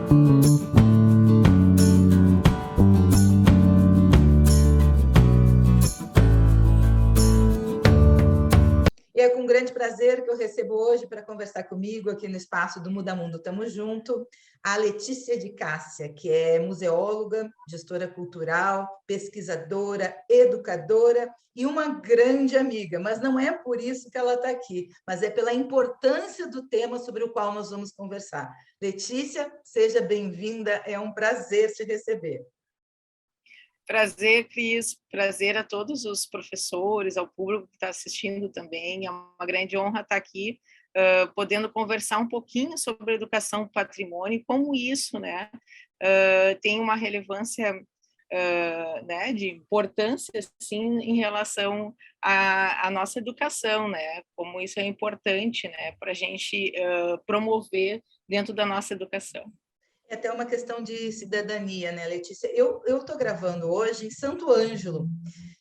E é com grande prazer que eu recebo hoje para conversar comigo aqui no espaço do Muda Mundo Tamo Junto, a Letícia de Cássia, que é museóloga, gestora cultural, pesquisadora, educadora e uma grande amiga. Mas não é por isso que ela está aqui, mas é pela importância do tema sobre o qual nós vamos conversar. Letícia, seja bem-vinda, é um prazer te receber. Prazer, Cris, prazer a todos os professores, ao público que está assistindo também. É uma grande honra estar aqui, podendo conversar um pouquinho sobre educação do patrimônio e como isso, né, tem uma relevância, né, de importância, assim, em relação à nossa educação, né, como isso é importante, né, para a gente promover dentro da nossa educação. É até uma questão de cidadania, né, Letícia? Eu estou gravando hoje em Santo Ângelo,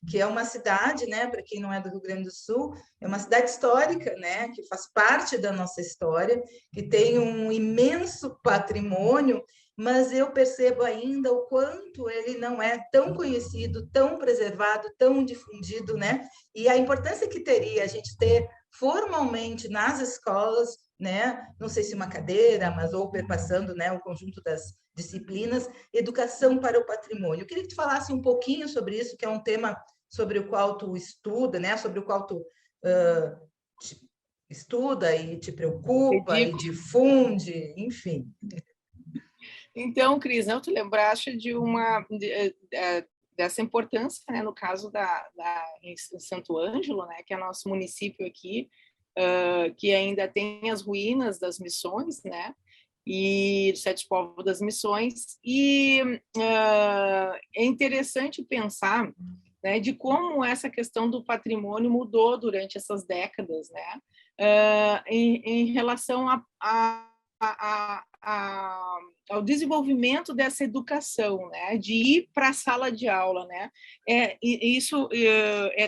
que é uma cidade, né, para quem não é do Rio Grande do Sul, é uma cidade histórica, né, que faz parte da nossa história, que tem um imenso patrimônio, mas eu percebo ainda o quanto ele não é tão conhecido, tão preservado, tão difundido, né? E a importância que teria a gente ter formalmente nas escolas, né? Não sei se uma cadeira, mas ou perpassando, né, o conjunto das disciplinas, educação para o patrimônio. Eu queria que tu falasse um pouquinho sobre isso, que é um tema sobre o qual tu estuda, né? Sobre o qual tu estuda e te preocupa e difunde, enfim. Então, Cris, não, tu lembraste dessa importância, né, no caso em Santo Ângelo, né, que é nosso município aqui, que ainda tem as ruínas das missões, né, e dos Sete Povos das Missões, e é interessante pensar, né, de como essa questão do patrimônio mudou durante essas décadas, né, em relação ao desenvolvimento dessa educação, né, de ir para a sala de aula, né, isso é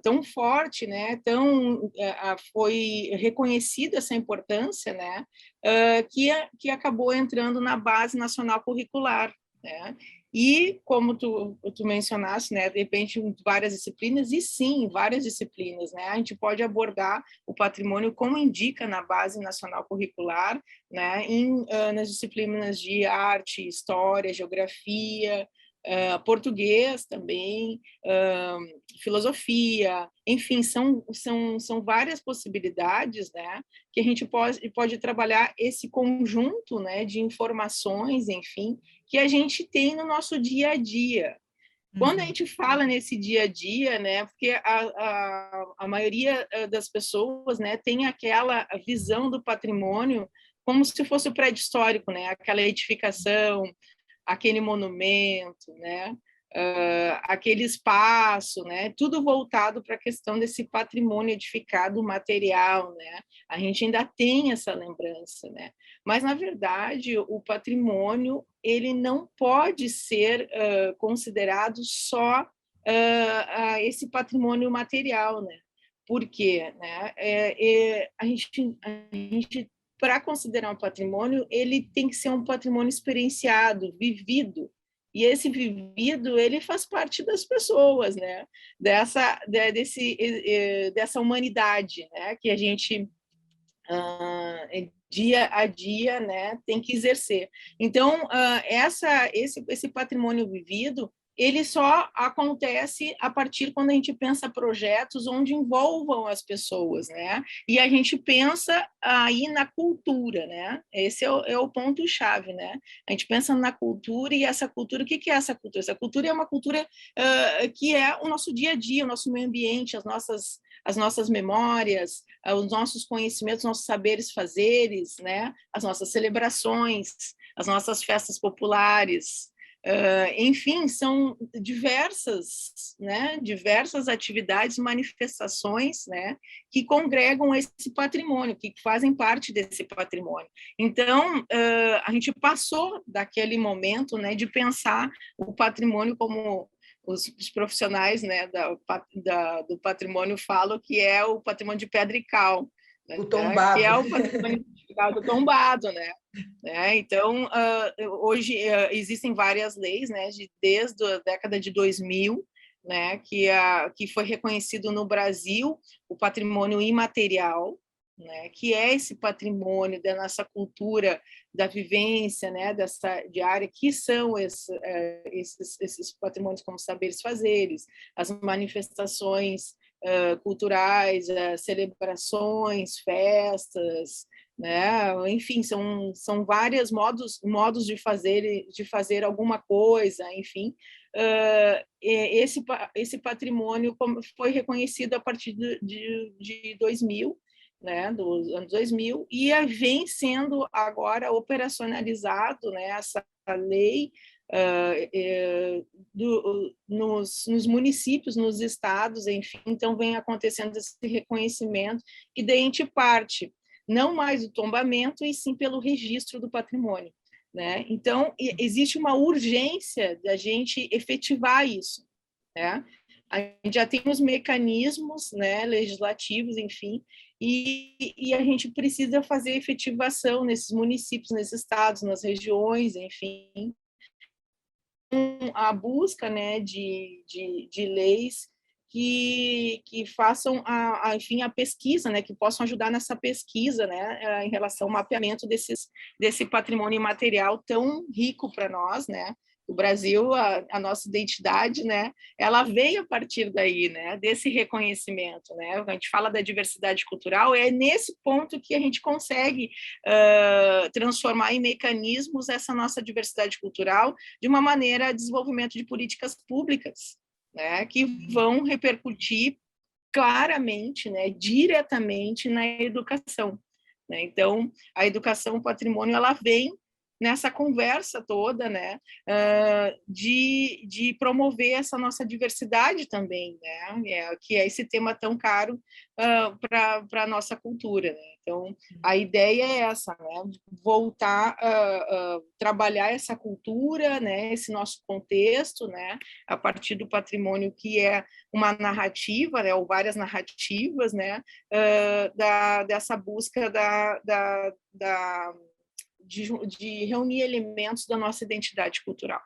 tão forte, né, foi reconhecida essa importância, né, que acabou entrando na Base Nacional Curricular, né, e como tu mencionaste, né, de repente várias disciplinas, e sim, várias disciplinas, né, a gente pode abordar o patrimônio como indica na Base Nacional Curricular, né, nas disciplinas de arte, história, geografia, português também, filosofia, enfim, são várias possibilidades, né, que a gente pode trabalhar esse conjunto, né, de informações, enfim, que a gente tem no nosso dia a dia. Quando a gente fala nesse dia a dia, né, porque a maioria das pessoas, né, tem aquela visão do patrimônio como se fosse o prédio histórico, né, aquela edificação, aquele monumento, né? Aquele espaço, né? Tudo voltado para a questão desse patrimônio edificado material, né? A gente ainda tem essa lembrança, né? Mas na verdade o patrimônio ele não pode ser considerado só esse patrimônio material, né? Por quê? Né? A gente para considerar um patrimônio, ele tem que ser um patrimônio experienciado, vivido. E esse vivido, ele faz parte das pessoas, né? Dessa humanidade, né? Que a gente, dia a dia, né? Tem que exercer. Então, esse patrimônio vivido, ele só acontece a partir quando a gente pensa projetos onde envolvam as pessoas, né? E a gente pensa aí na cultura, né? Esse é o ponto-chave, né? A gente pensa na cultura, e essa cultura, o que é essa cultura? Essa cultura é uma cultura que é o nosso dia a dia, o nosso meio ambiente, as nossas memórias, os nossos conhecimentos, nossos saberes fazeres, né? As nossas celebrações, as nossas festas populares, enfim, são diversas, né, diversas atividades, manifestações, né, que congregam esse patrimônio, que fazem parte desse patrimônio. Então, a gente passou daquele momento, né, de pensar o patrimônio como os profissionais, né, do patrimônio falam que é o patrimônio de pedra e cal, O tombado. Que é o patrimônio identificado tombado, né? Então, hoje existem várias leis, né, desde a década de 2000, né, que foi reconhecido no Brasil o patrimônio imaterial, né, que é esse patrimônio da nossa cultura, da vivência, né, dessa diária, que são esses patrimônios como saberes fazeres, as manifestações culturais, celebrações, festas, né? Enfim, são vários modos de fazer alguma coisa, enfim. Esse patrimônio foi reconhecido a partir de 2000, né, dos anos 2000, e vem sendo agora operacionalizado, né, essa lei nos municípios, nos estados, enfim. Então vem acontecendo esse reconhecimento, e daí a gente parte não mais do tombamento, e sim pelo registro do patrimônio, né? Então existe uma urgência da gente efetivar isso, né? A gente já tem os mecanismos, né, legislativos, enfim, e a gente precisa fazer efetivação nesses municípios, nesses estados, nas regiões, enfim, a busca, né, de leis que façam enfim, a pesquisa, né, que possam ajudar nessa pesquisa, né, em relação ao mapeamento desse patrimônio imaterial tão rico para nós, né? O Brasil, a nossa identidade, né, ela veio a partir daí, né, desse reconhecimento, né? A gente fala da diversidade cultural, é nesse ponto que a gente consegue transformar em mecanismos essa nossa diversidade cultural de uma maneira de desenvolvimento de políticas públicas, né, que vão repercutir claramente, né, diretamente na educação, né? Então, a educação, o patrimônio, ela vem nessa conversa toda, né, de promover essa nossa diversidade também, né, que é esse tema tão caro para a nossa cultura, né? Então, a ideia é essa, né, voltar a trabalhar essa cultura, né, esse nosso contexto, né, a partir do patrimônio, que é uma narrativa, né, ou várias narrativas, né, dessa busca de reunir elementos da nossa identidade cultural.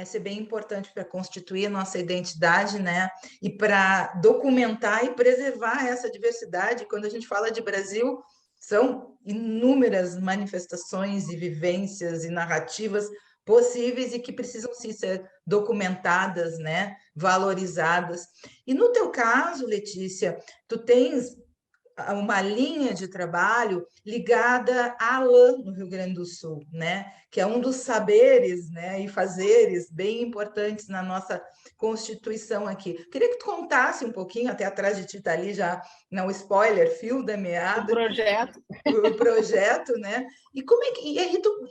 Isso é bem importante para constituir a nossa identidade, né? E para documentar e preservar essa diversidade. Quando a gente fala de Brasil, são inúmeras manifestações e vivências e narrativas possíveis e que precisam sim ser documentadas, né? Valorizadas. E no teu caso, Letícia, tu tens uma linha de trabalho ligada à lã no Rio Grande do Sul, né? Que é um dos saberes, né, e fazeres bem importantes na nossa Constituição aqui. Queria que tu contasse um pouquinho, até atrás de ti está ali já, não spoiler, fio da meada, o projeto, né? E como é que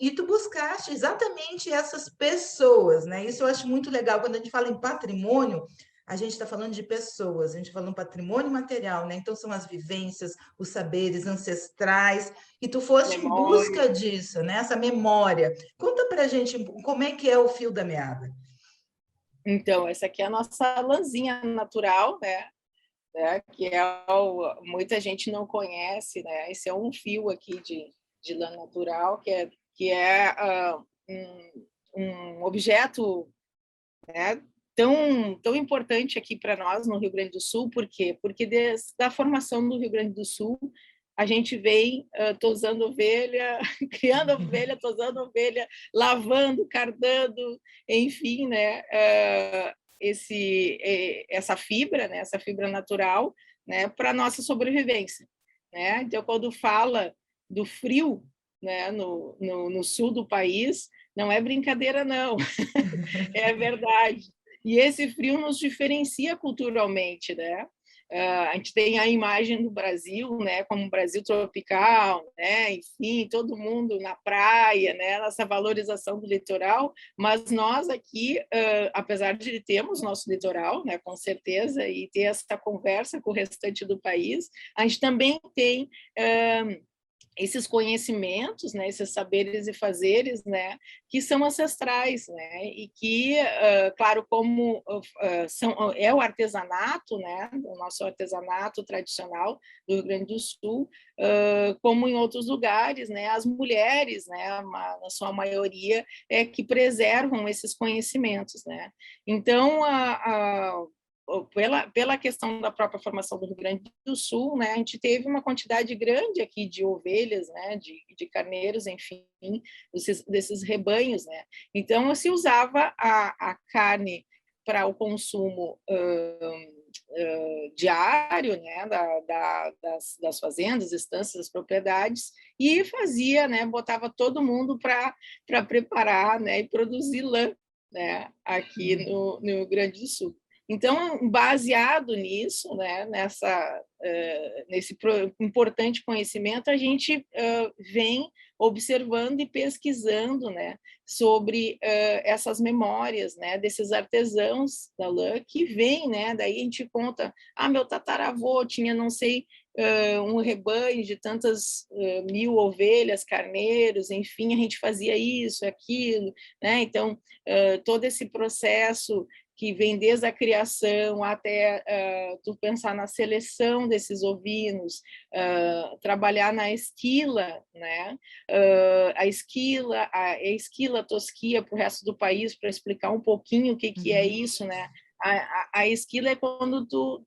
e tu buscaste exatamente essas pessoas, né? Isso eu acho muito legal quando a gente fala em patrimônio. A gente está falando de pessoas, a gente está falando patrimônio material, né? Então são as vivências, os saberes ancestrais, e tu foste em busca disso, né? Essa memória. Conta para a gente como é que é o fio da meada. Então, essa aqui é a nossa lãzinha natural, né? Que muita gente não conhece, né? Esse é um fio aqui de lã natural, que é um objeto, né, tão importante aqui para nós no Rio Grande do Sul. Por quê? Porque desde a formação do Rio Grande do Sul, a gente vem tosando ovelha, criando ovelha, tosando ovelha, lavando, cardando, enfim, né, essa fibra, né, essa fibra natural, né, para a nossa sobrevivência, né? Então, quando fala do frio, né, no sul do país, não é brincadeira, não, é verdade. E esse frio nos diferencia culturalmente, né? A gente tem a imagem do Brasil, né, como um Brasil tropical, né, enfim, todo mundo na praia, né, essa valorização do litoral, mas nós aqui, apesar de termos nosso litoral, né, com certeza, e ter essa conversa com o restante do país, a gente também tem esses conhecimentos, né, esses saberes e fazeres, né, que são ancestrais, né, e que, claro, como é o artesanato, né, o nosso artesanato tradicional do Rio Grande do Sul, como em outros lugares, né, as mulheres, né, na sua maioria, que preservam esses conhecimentos, né. Então, pela questão da própria formação do Rio Grande do Sul, né, a gente teve uma quantidade grande aqui de ovelhas, né, de carneiros, enfim, desses rebanhos, né. Então, se usava a carne para o consumo diário, né, das fazendas, estâncias, das propriedades, e fazia, né, botava todo mundo para preparar, né, e produzir lã, né, aqui no Rio Grande do Sul. Então, baseado nisso, né, nesse importante conhecimento, a gente vem observando e pesquisando, né, sobre essas memórias, né, desses artesãos da lã que vêm, né, daí a gente conta, meu tataravô tinha não sei um rebanho de tantas 1000 ovelhas, carneiros, enfim, a gente fazia isso, aquilo, né? Então todo esse processo que vem desde a criação até tu pensar na seleção desses ovinos, trabalhar na esquila, né? A esquila tosquia para o resto do país, para explicar um pouquinho o que é isso, né? A esquila é quando tu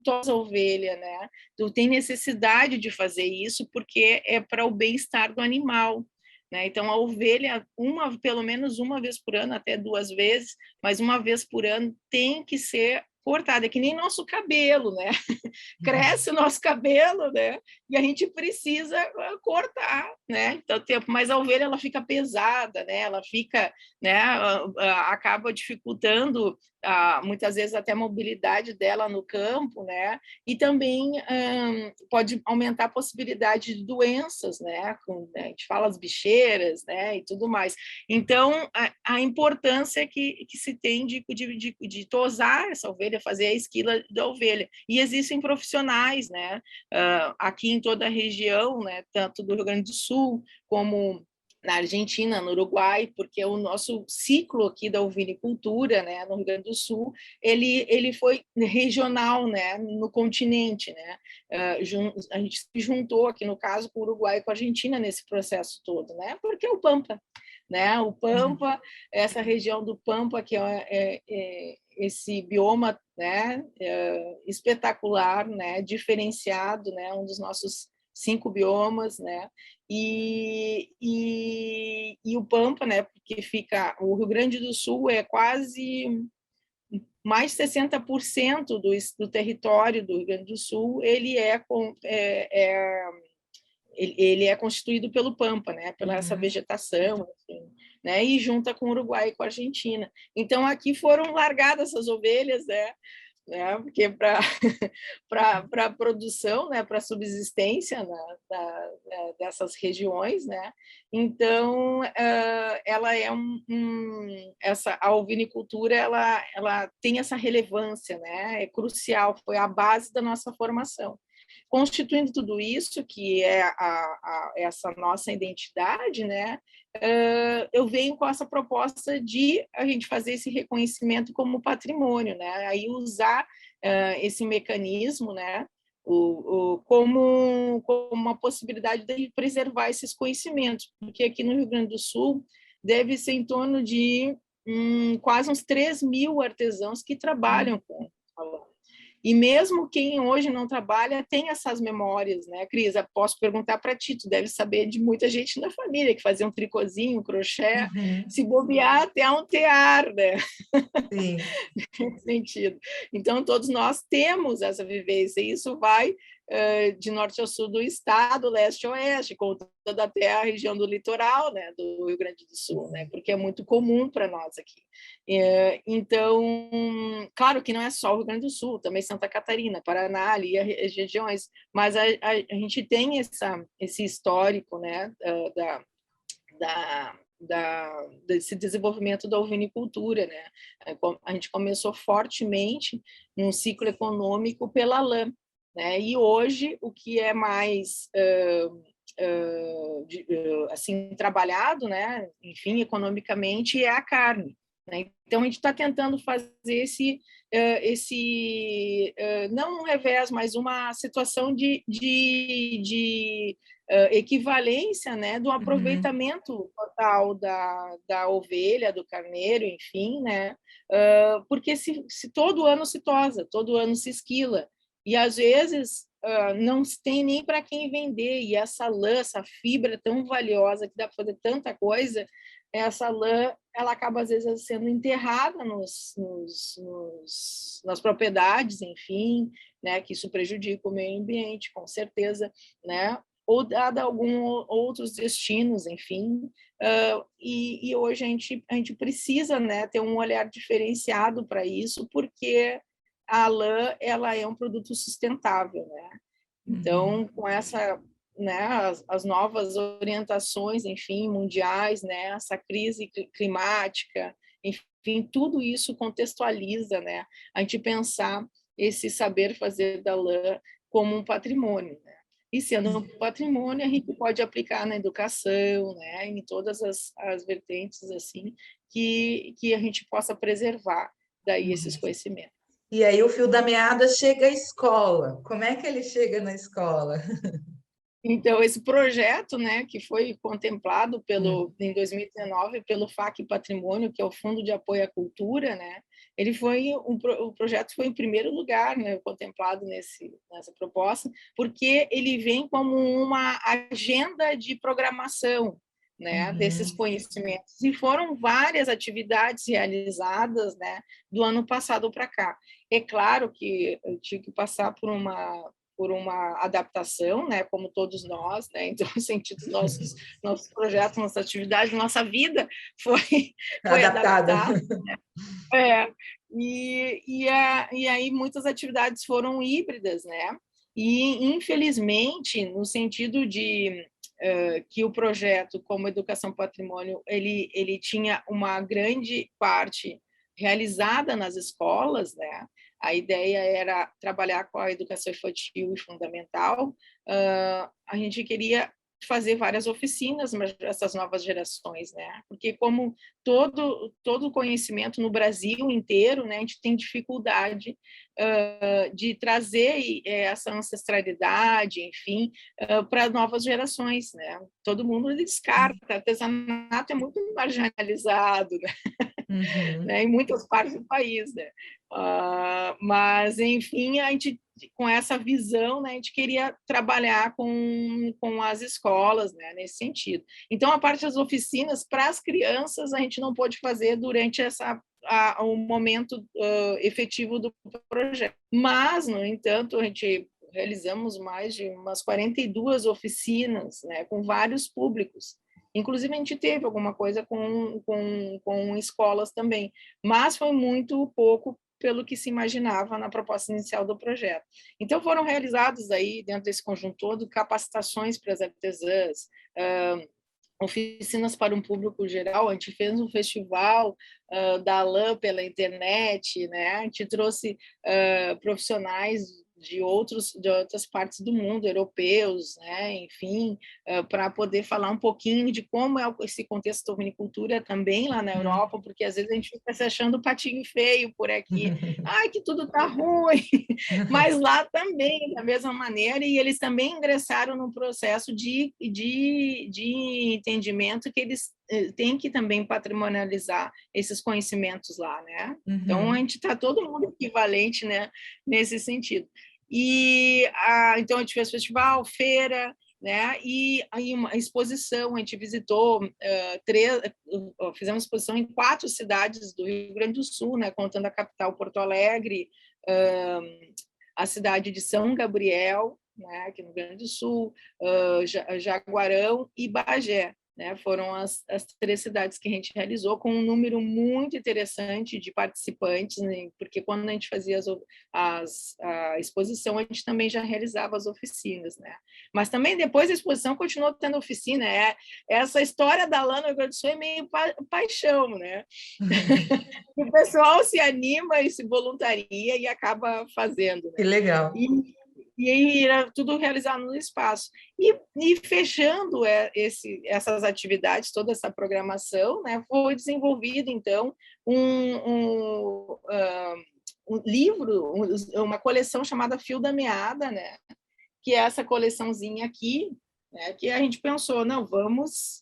tosa a ovelha, né? Tu tem necessidade de fazer isso porque é para o bem-estar do animal. Né? Então, a ovelha, pelo menos uma vez por ano, até 2 vezes, mas uma vez por ano tem que ser cortada, é que nem nosso cabelo, né? Cresce o nosso cabelo, né? E a gente precisa cortar, né? Então, mas a ovelha ela fica pesada, né? Ela fica, né? Acaba dificultando muitas vezes até a mobilidade dela no campo, né? E também pode aumentar a possibilidade de doenças, né? A gente fala as bicheiras, né? E tudo mais. Então, a importância que se tem de tosar essa ovelha, fazer a esquila da ovelha. E existem profissionais, né? Aqui em toda a região, né? Tanto do Rio Grande do Sul como na Argentina, no Uruguai, porque o nosso ciclo aqui da ovinicultura, né, no Rio Grande do Sul, ele foi regional, né, no continente, né, a gente se juntou aqui no caso com o Uruguai e com a Argentina nesse processo todo, né, porque é o Pampa, né, o Pampa, essa região do Pampa que é esse bioma, né, espetacular, né, diferenciado, né, um dos nossos 5 biomas, né? E o Pampa, né? Porque o Rio Grande do Sul é quase mais de 60% do território do Rio Grande do Sul, ele é constituído pelo Pampa, né? Pela essa vegetação, assim, né? E junta com o Uruguai e com a Argentina. Então aqui foram largadas essas ovelhas, né? Porque para a produção, né, para a subsistência dessas regiões, né, então ela é a ovinicultura ela tem essa relevância, né, é crucial, foi a base da nossa formação. Constituindo tudo isso, que é essa nossa identidade, né, eu venho com essa proposta de a gente fazer esse reconhecimento como patrimônio, né? Aí usar esse mecanismo, né? Como uma possibilidade de preservar esses conhecimentos, porque aqui no Rio Grande do Sul deve ser em torno de quase uns 3.000 artesãos que trabalham com e mesmo quem hoje não trabalha tem essas memórias, né, Cris? Posso perguntar para ti, tu deve saber de muita gente na família que fazia um tricôzinho, um crochê, se bobear até um tear, né? Sim. Nesse sentido. Então, todos nós temos essa vivência, e isso vai de norte a sul do estado, leste a oeste, contando até a região do litoral, né, do Rio Grande do Sul, né, porque é muito comum para nós aqui. Então, claro que não é só o Rio Grande do Sul, também Santa Catarina, Paraná, ali as regiões, mas a gente tem esse histórico, né, desse desenvolvimento da ovinicultura, né? A gente começou fortemente num ciclo econômico pela lã, né? E hoje o que é mais assim trabalhado, né, enfim, economicamente, é a carne, né? Então a gente está tentando fazer não um revés, mas uma situação de equivalência, né, do Uhum. aproveitamento total da ovelha, do carneiro, enfim, né, porque se todo ano se tosa, todo ano se esquila, e às vezes não se tem nem para quem vender, e essa lã, essa fibra tão valiosa que dá para fazer tanta coisa, essa lã ela acaba às vezes sendo enterrada nas propriedades, enfim, né, que isso prejudica o meio ambiente, com certeza, né, ou dada alguns outros destinos, enfim, e hoje a gente precisa, né, ter um olhar diferenciado para isso, porque a lã ela é um produto sustentável, né? Uhum. Então, com essa, né, as novas orientações, enfim, mundiais, né, essa crise climática, enfim, tudo isso contextualiza, né, a gente pensar esse saber fazer da lã como um patrimônio, né? E sendo um patrimônio, a gente pode aplicar na educação, né, em todas as vertentes assim que a gente possa preservar daí esses conhecimentos. E aí o fio da meada chega à escola. Como é que ele chega na escola? Então, esse projeto, né, que foi contemplado Hum. em 2019 pelo FAC Patrimônio, que é o Fundo de Apoio à Cultura, né, ele foi o projeto foi em primeiro lugar, né, contemplado nessa proposta, porque ele vem como uma agenda de programação, né, desses Uhum. conhecimentos, e foram várias atividades realizadas, né, do ano passado para cá. É claro que eu tive que passar por uma adaptação, né, como todos nós, né, então, no sentido dos nossos projetos, nossa atividade, nossa vida foi Adaptada. adaptada. É, e aí muitas atividades foram híbridas, né, e infelizmente, no sentido de que o projeto, como Educação Patrimônio, ele tinha uma grande parte realizada nas escolas, né? A ideia era trabalhar com a educação infantil e fundamental. A gente queria fazer várias oficinas para essas novas gerações, né? Porque como todo conhecimento no Brasil inteiro, né, a gente tem dificuldade de trazer essa ancestralidade, enfim, para novas gerações, né? Todo mundo descarta, artesanato é muito marginalizado, Uhum. né, em muitas partes do país, né? Mas, enfim, a gente, com essa visão, né, a gente queria trabalhar com as escolas, né, nesse sentido. Então, a parte das oficinas para as crianças a gente não pôde fazer durante o momento efetivo do projeto. Mas, no entanto, a gente realizamos mais de umas 42 oficinas, né, com vários públicos. Inclusive, a gente teve alguma coisa com escolas também, mas foi muito pouco pelo que se imaginava na proposta inicial do projeto. Então, foram realizados aí, dentro desse conjunto todo, capacitações para as artesãs, oficinas para um público geral. A gente fez um festival da lã pela internet, né? A gente trouxe profissionais de outras partes do mundo, europeus, né? Enfim, para poder falar um pouquinho de como é esse contexto da ovinicultura também lá na Uhum. Europa, porque às vezes a gente fica se achando patinho feio por aqui, ai, que tudo tá ruim, mas lá também, da mesma maneira, e eles também ingressaram no processo de entendimento que eles têm que também patrimonializar esses conhecimentos lá, né? Então, a Uhum. gente está todo mundo equivalente, né, nesse sentido. Então, a gente fez festival, feira, né? E aí uma exposição, a gente visitou fizemos exposição em 4 cidades do Rio Grande do Sul, né? Contando a capital, Porto Alegre, a cidade de São Gabriel, né? Aqui no Rio Grande do Sul, Jaguarão e Bagé. Né, foram as 3 cidades que a gente realizou, com um número muito interessante de participantes, né, porque quando a gente fazia a exposição, a gente também já realizava as oficinas. Né? Mas também, depois da exposição, continuou tendo oficina. Essa história da lã no Rio Grande do Sul é meio paixão. Né? O pessoal se anima e se voluntaria e acaba fazendo. Que Né? legal. E era tudo realizado no espaço. E fechando essas atividades, toda essa programação, né, foi desenvolvido, então, um livro, uma coleção chamada Fio da Meada, né, que é essa coleçãozinha aqui, né, que a gente pensou, não, vamos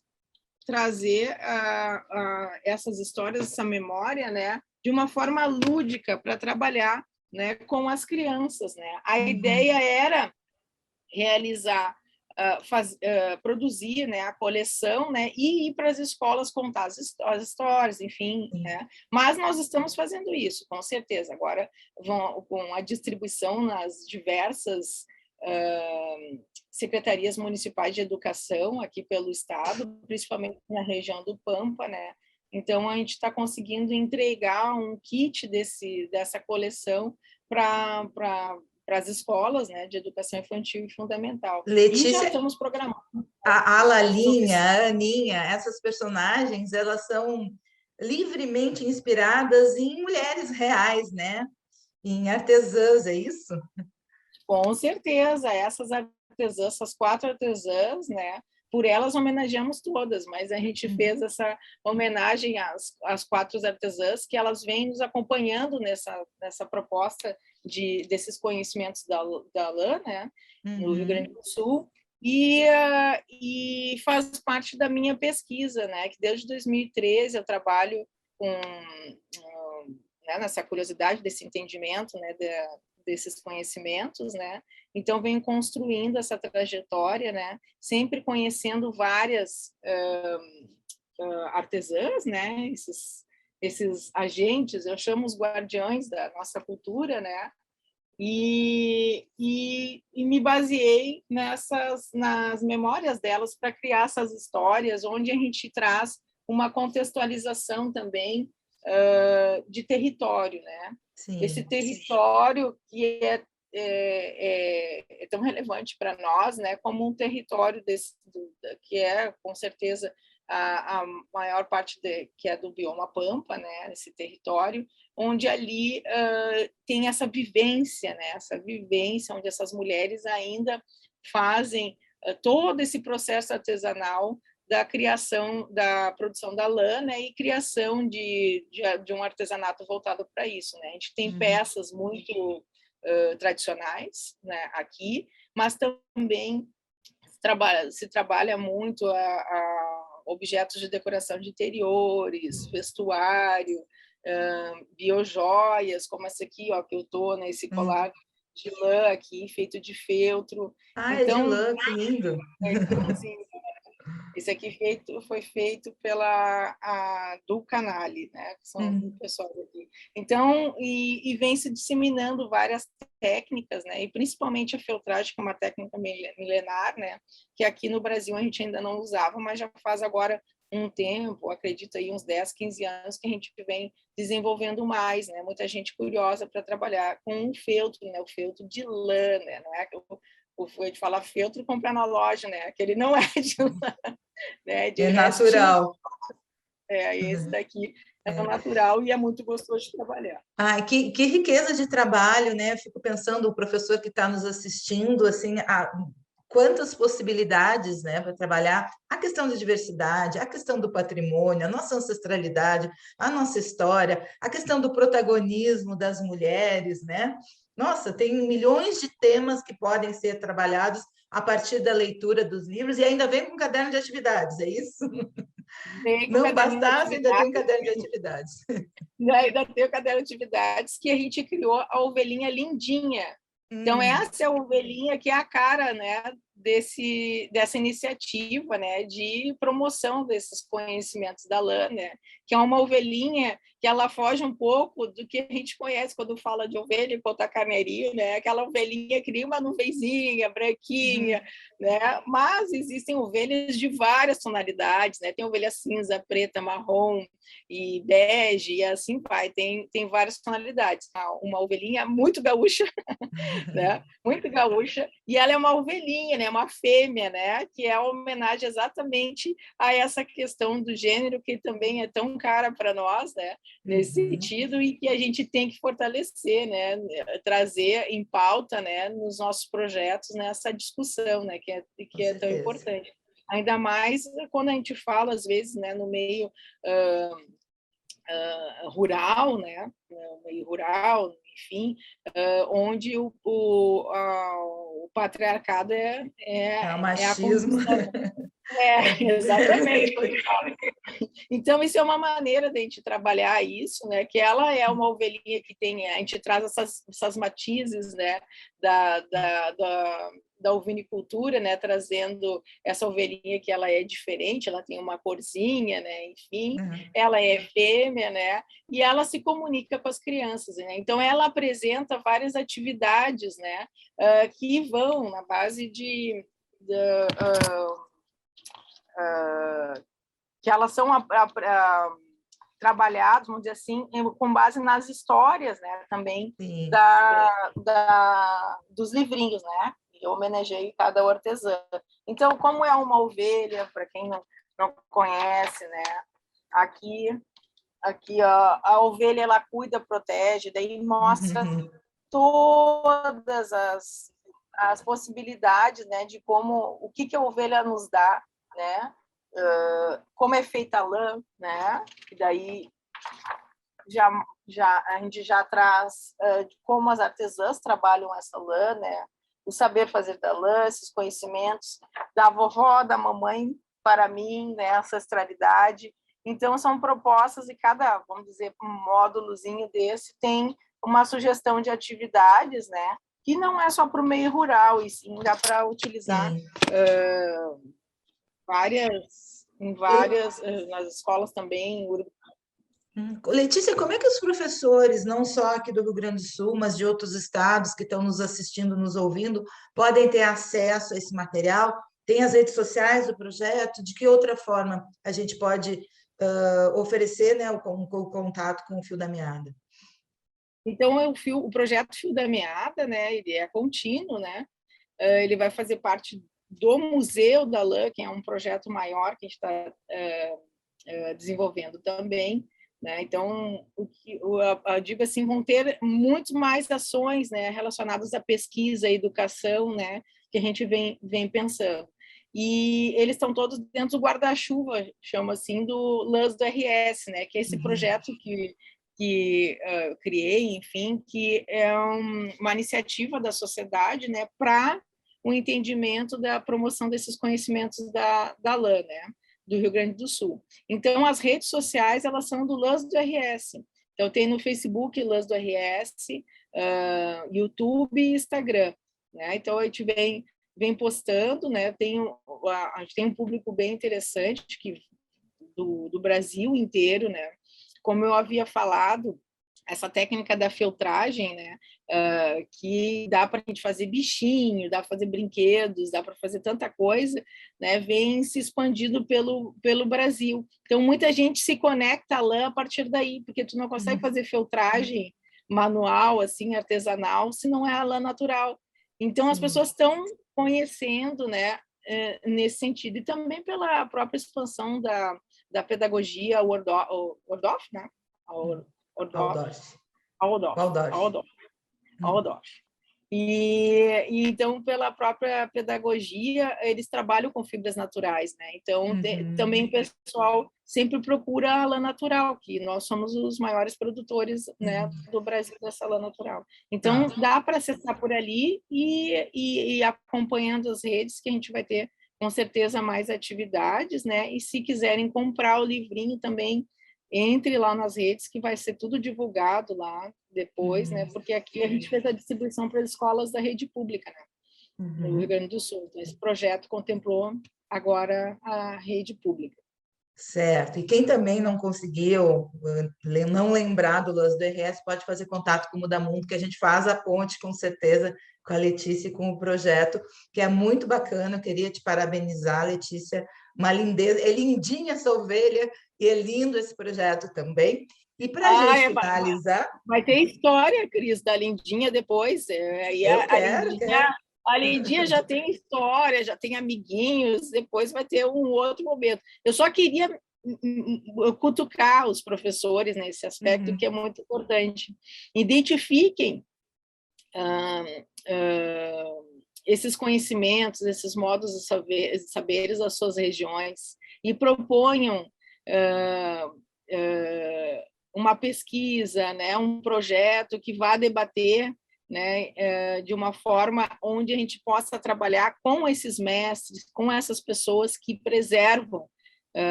trazer essas histórias, essa memória, né, de uma forma lúdica para trabalhar, né, com as crianças, né? A ideia era realizar, produzir, né, a coleção, né, e ir para as escolas contar as histórias, enfim, né? Mas nós estamos fazendo isso, com certeza. Agora, com a distribuição nas diversas secretarias municipais de educação aqui pelo estado, principalmente na região do Pampa, né? Então, a gente está conseguindo entregar um kit dessa coleção para as escolas, né, de educação infantil e fundamental. Letícia, e já estamos programando. A Lalinha, a Aninha, essas personagens, elas são livremente inspiradas em mulheres reais, né? Em artesãs, é isso? Com certeza, essas 4 artesãs, né? Por elas homenageamos todas, mas a gente fez essa homenagem às 4 artesãs, que elas vêm nos acompanhando nessa proposta desses conhecimentos da lã, né? No Rio Grande do Sul, e faz parte da minha pesquisa, né? Que desde 2013 eu trabalho né, nessa curiosidade desse entendimento, né? Desses conhecimentos, né? Então, venho construindo essa trajetória, né? Sempre conhecendo várias artesãs, né? Esses agentes, eu chamo os guardiões da nossa cultura, né? E me baseei nas memórias delas para criar essas histórias, onde a gente traz uma contextualização também de território, né? Sim. Esse território que é tão relevante para nós, né? Como um território que é, com certeza, a maior parte que é do bioma Pampa, né? Esse território, onde ali tem essa vivência, né? Essa vivência onde essas mulheres ainda fazem todo esse processo artesanal da criação, da produção da lã, né, e criação de um artesanato voltado para isso, né? A gente tem peças muito tradicionais, né, aqui, mas também se trabalha muito a objetos de decoração de interiores, vestuário, biojoias, como essa aqui, ó, que eu tô nesse colar de lã aqui, feito de feltro. Ah, então, é de lã, que lindo! Assim, esse aqui foi feito pela Du Canali, né? Que são o pessoal aqui. Então, e vem se disseminando várias técnicas, né? E principalmente a feltragem, que é uma técnica milenar, né? Que aqui no Brasil a gente ainda não usava, mas já faz agora um tempo, acredito aí uns 10, 15 anos que a gente vem desenvolvendo mais, né? Muita gente curiosa para trabalhar com o feltro, né? O feltro de lã, né? Não é foi de falar feltro e comprar na loja, né? Aquele não é de lã, né? De é restinho. natural. Esse daqui é natural e é muito gostoso de trabalhar. Ah, que riqueza de trabalho, né? Fico pensando, o professor que está nos assistindo, assim, quantas possibilidades, né, para trabalhar a questão da diversidade, a questão do patrimônio, a nossa ancestralidade, a nossa história, a questão do protagonismo das mulheres, né? Nossa, tem milhões de temas que podem ser trabalhados a partir da leitura dos livros e ainda vem com um caderno de atividades, é isso? Não bastasse, ainda tem um caderno de atividades. Ainda tem o caderno de atividades que a gente criou a ovelhinha lindinha. Então, essa é a ovelhinha que é a cara, né, dessa iniciativa, né, de promoção desses conhecimentos da lã, né, que é uma ovelhinha que ela foge um pouco do que a gente conhece quando fala de ovelha e conta carneirinho, né, aquela ovelhinha que cria uma nuvenzinha, branquinha, né, mas existem ovelhas de várias tonalidades, né, tem ovelha cinza, preta, marrom e bege, e assim vai, tem várias tonalidades. Uma ovelhinha muito gaúcha, né, muito gaúcha, e ela é uma ovelhinha, né, uma fêmea, né? Que é uma homenagem exatamente a essa questão do gênero que também é tão cara para nós, né? Nesse sentido, e que a gente tem que fortalecer, né? Trazer em pauta, né? Nos nossos projetos, nessa discussão, né? Que é tão importante. Ainda mais quando a gente fala, às vezes, né? No meio rural, né? No meio rural, enfim, onde o patriarcado É o a machismo. conquista. Exatamente. Então, isso é uma maneira de a gente trabalhar isso, né? Que ela é uma ovelhinha que tem, a gente traz essas matizes, né? Da ovinicultura, né? Trazendo essa ovelhinha que ela é diferente, ela tem uma corzinha, né? Enfim, ela é fêmea, né? E ela se comunica com as crianças, né? Então, ela apresenta várias atividades, né? Que vão na base que elas são trabalhadas, vamos dizer assim, com base nas histórias, né, também dos livrinhos, né? Eu homenageei cada hortesã. Então, como é uma ovelha, para quem não conhece, né? Aqui a ovelha ela cuida, protege, daí mostra todas as possibilidades, né, de o que a ovelha nos dá, né? Como é feita a lã, né? E daí a gente já traz como as artesãs trabalham essa lã, né? O saber fazer da lã, esses conhecimentos da vovó, da mamãe, para mim, né? A ancestralidade. Então, são propostas e cada, vamos dizer, um módulozinho desse tem uma sugestão de atividades, né? Que não é só para o meio rural, e sim dá para utilizar nas escolas também. Letícia, como é que os professores, não só aqui do Rio Grande do Sul, mas de outros estados que estão nos assistindo, nos ouvindo, podem ter acesso a esse material? Tem as redes sociais do projeto? De que outra forma a gente pode oferecer, né, o contato com o Fio da Meada? Então, o projeto Fio da Meada, né, ele é contínuo, né? Ele vai fazer parte do Museu da Lã, que é um projeto maior que a gente está desenvolvendo também, né? Então, eu digo assim, vão ter muito mais ações, né, relacionadas à pesquisa, à educação, né, que a gente vem pensando. E eles estão todos dentro do guarda-chuva, chama assim, do Lãs do RS, né, que é esse projeto que criei, enfim, que é uma iniciativa da sociedade, né, para o entendimento da promoção desses conhecimentos da lã, né, do Rio Grande do Sul. Então, as redes sociais, elas são do Lãs do RS. Então, tem no Facebook Lãs do RS, YouTube e Instagram, né? Então, a gente vem postando, né? A gente tem um público bem interessante do Brasil inteiro, né? Como eu havia falado, essa técnica da filtragem, né, que dá para a gente fazer bichinho, dá para fazer brinquedos, dá para fazer tanta coisa, né, vem se expandindo pelo Brasil. Então, muita gente se conecta à lã a partir daí, porque tu não consegue fazer filtragem manual, assim, artesanal, se não é a lã natural. Então, as pessoas estão conhecendo, né, nesse sentido, e também pela própria expansão da pedagogia Waldorf, né? Waldorf. E então, pela própria pedagogia, eles trabalham com fibras naturais, né? Então, também o pessoal sempre procura a lã natural, que nós somos os maiores produtores, né, do Brasil dessa lã natural. Então, dá para acessar por ali e acompanhando as redes, que a gente vai ter, com certeza, mais atividades, né? E se quiserem comprar o livrinho também, entre lá nas redes, que vai ser tudo divulgado lá depois, né? Porque aqui a gente fez a distribuição para as escolas da rede pública, né? No Rio Grande do Sul. Então, esse projeto contemplou agora a rede pública. Certo. E quem também não conseguiu, não lembrar do Lãs do RS, pode fazer contato com o Mudamundo, que a gente faz a ponte, com certeza, com a Letícia e com o projeto, que é muito bacana. Eu queria te parabenizar, Letícia. Uma lindeza. É lindinha essa ovelha e é lindo esse projeto também. E para a gente finalizar... Vai ter história, Cris, da Lindinha depois. Eu quero. A Lidia já tem história, já tem amiguinhos, depois vai ter um outro momento. Eu só queria cutucar os professores nesse aspecto, que é muito importante. Identifiquem esses conhecimentos, esses modos de saberes das suas regiões e proponham uma pesquisa, né, um projeto que vá debater, né, de uma forma onde a gente possa trabalhar com esses mestres, com essas pessoas que preservam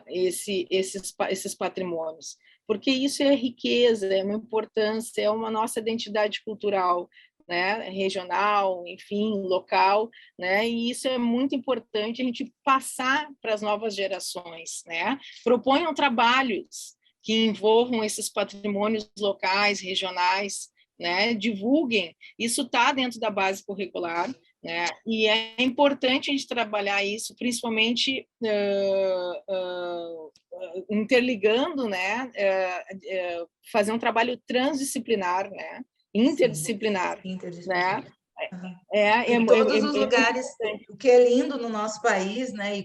esses patrimônios, porque isso é riqueza, é uma importância, é uma nossa identidade cultural, né, regional, enfim, local, né, e isso é muito importante a gente passar para as novas gerações, né, proponham trabalhos que envolvam esses patrimônios locais, regionais, né, divulguem, isso está dentro da base curricular, né, e é importante a gente trabalhar isso, principalmente interligando, né, fazer um trabalho transdisciplinar, né, interdisciplinar, sim, interdisciplinar. né? Uhum. É Em todos os lugares, o que é lindo no nosso país, né? E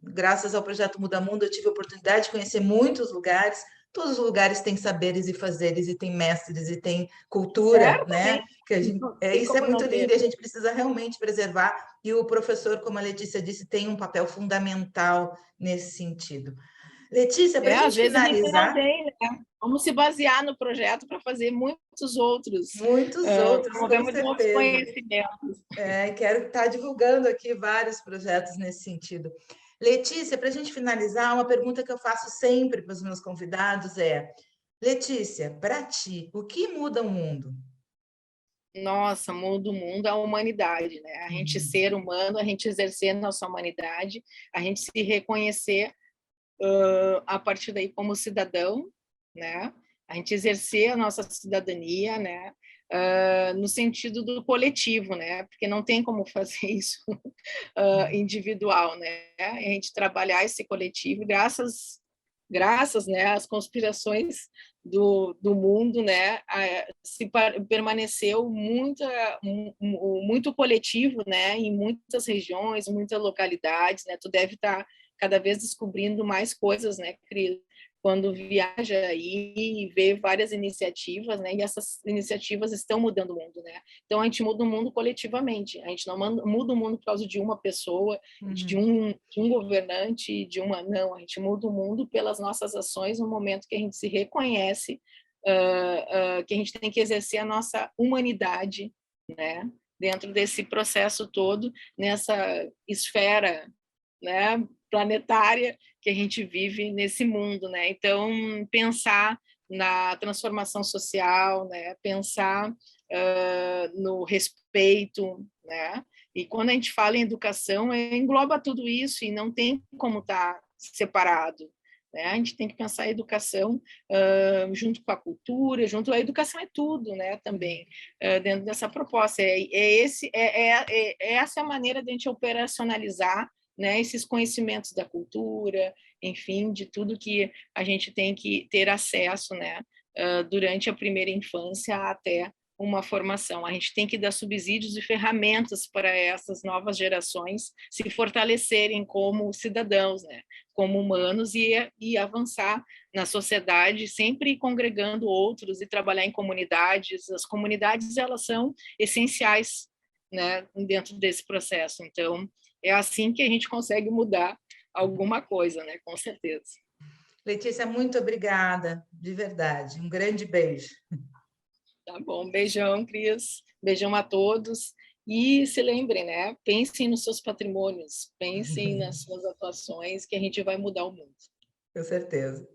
graças ao projeto Muda Mundo, eu tive a oportunidade de conhecer muitos lugares. Todos os lugares têm saberes e fazeres, e tem mestres, e tem cultura, né? Que isso é muito lindo e a gente precisa realmente preservar. E o professor, como a Letícia disse, tem um papel fundamental nesse sentido. Letícia, para a gente finalizar... A gente não tem, né? Vamos se basear no projeto para fazer muitos outros. Muitos outros, com muitos outros conhecimentos. Quero estar divulgando aqui vários projetos nesse sentido. Letícia, para a gente finalizar, uma pergunta que eu faço sempre para os meus convidados é: Letícia, para ti, o que muda o mundo? Nossa, muda o mundo, a humanidade, né? A gente ser humano, a gente exercer nossa humanidade, a gente se reconhecer a partir daí como cidadão, né? A gente exercer a nossa cidadania, né? No sentido do coletivo, né? Porque não tem como fazer isso individual, né? A gente trabalhar esse coletivo graças, né, às conspirações do mundo, né? Permaneceu muito coletivo, né? Em muitas regiões, muitas localidades, né? Tu deve estar cada vez descobrindo mais coisas, né, Cris? Quando viaja aí e vê várias iniciativas, né? E essas iniciativas estão mudando o mundo, né? Então a gente muda o mundo coletivamente. A gente não muda o mundo por causa de uma pessoa, de um governante, não. A gente muda o mundo pelas nossas ações no momento que a gente se reconhece, que a gente tem que exercer a nossa humanidade, né? Dentro desse processo todo, nessa esfera, né, planetária que a gente vive nesse mundo, né? Então, pensar na transformação social, né? Pensar no respeito, né? E quando a gente fala em educação, engloba tudo isso e não tem como estar separado, né? A gente tem que pensar a educação junto com a cultura, a educação é tudo, né? Também dentro dessa proposta. Essa é a maneira de a gente operacionalizar, né, esses conhecimentos da cultura, enfim, de tudo que a gente tem que ter acesso, né, durante a primeira infância até uma formação. A gente tem que dar subsídios e ferramentas para essas novas gerações se fortalecerem como cidadãos, né, como humanos e avançar na sociedade, sempre congregando outros e trabalhar em comunidades. As comunidades, elas são essenciais, né, dentro desse processo. Então, é assim que a gente consegue mudar alguma coisa, né? Com certeza. Letícia, muito obrigada, de verdade. Um grande beijo. Tá bom, beijão, Cris. Beijão a todos. E se lembrem, né? Pensem nos seus patrimônios, pensem nas suas atuações, que a gente vai mudar o mundo. Com certeza.